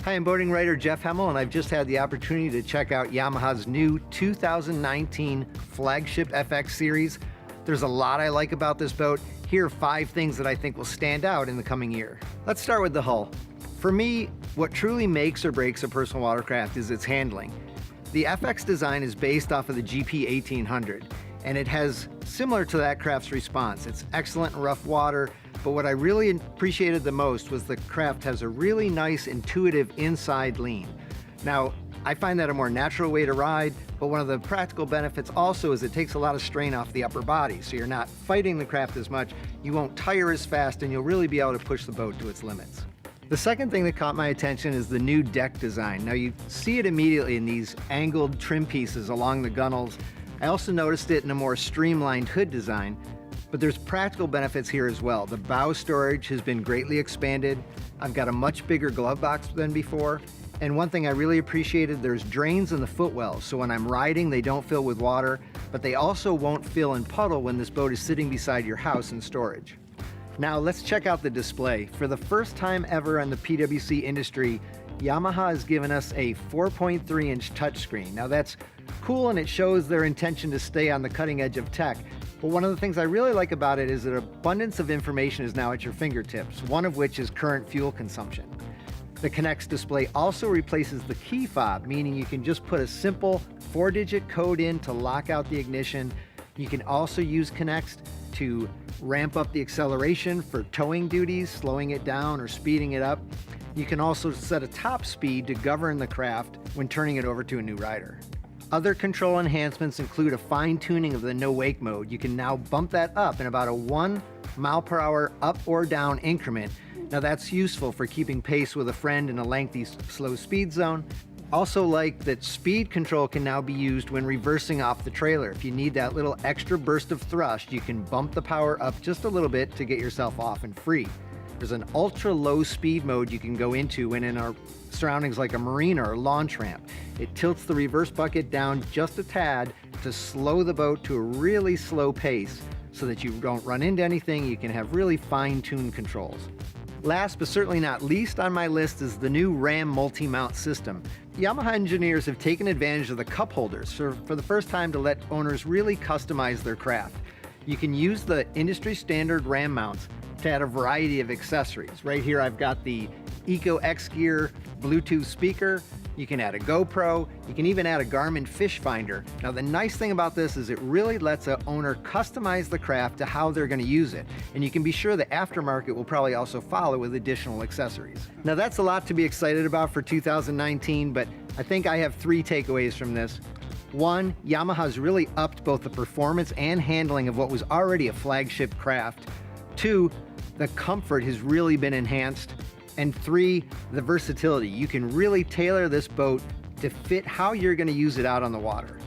Hi, I'm boating writer Jeff Hemmel, and I've just had the opportunity to check out Yamaha's new 2019 flagship FX series. There's a lot I like about this boat. Here are 5 things that I think will stand out in the coming year. Let's start with the hull. For me, what truly makes or breaks a personal watercraft is its handling. The FX design is based off of the GP1800, and it has similar to that craft's response. It's excellent in rough water, but what I really appreciated the most was the craft has a really nice intuitive inside lean. Now, I find that a more natural way to ride, but one of the practical benefits also is it takes a lot of strain off the upper body, so you're not fighting the craft as much, you won't tire as fast, and you'll really be able to push the boat to its limits. The second thing that caught my attention is the new deck design. Now, you see it immediately in these angled trim pieces along the gunnels. I also noticed it in a more streamlined hood design, but there's practical benefits here as well. The bow storage has been greatly expanded. I've got a much bigger glove box than before. And one thing I really appreciated, there's drains in the footwells, so when I'm riding, they don't fill with water, but they also won't fill and puddle when this boat is sitting beside your house in storage. Now let's check out the display. For the first time ever in the PWC industry, Yamaha has given us a 4.3-inch touchscreen. Now that's cool, and it shows their intention to stay on the cutting edge of tech. But one of the things I really like about it is that abundance of information is now at your fingertips, one of which is current fuel consumption. The Connects display also replaces the key fob, meaning you can just put a simple 4-digit code in to lock out the ignition. You can also use Connects to ramp up the acceleration for towing duties, slowing it down or speeding it up. You can also set a top speed to govern the craft when turning it over to a new rider. Other control enhancements include a fine-tuning of the no-wake mode. You can now bump that up in about a 1 mile per hour up or down increment. Now that's useful for keeping pace with a friend in a lengthy slow speed zone. Also like that speed control can now be used when reversing off the trailer. If you need that little extra burst of thrust, you can bump the power up just a little bit to get yourself off and free. There's an ultra low speed mode you can go into when in our surroundings like a marina or launch ramp. It tilts the reverse bucket down just a tad to slow the boat to a really slow pace so that you don't run into anything. You can have really fine-tuned controls. Last but certainly not least on my list is the new RAM multi-mount system. Yamaha engineers have taken advantage of the cup holders for the first time to let owners really customize their craft. You can use the industry standard RAM mounts to add a variety of accessories. Right here I've got the Eco X Gear Bluetooth speaker. You can add a GoPro. You can even add a Garmin fish finder. Now the nice thing about this is it really lets an owner customize the craft to how they're going to use it. And you can be sure the aftermarket will probably also follow with additional accessories. Now that's a lot to be excited about for 2019, but I think I have 3 takeaways from this. 1, Yamaha's really upped both the performance and handling of what was already a flagship craft. 2, the comfort has really been enhanced. And 3, the versatility. You can really tailor this boat to fit how you're going to use it out on the water.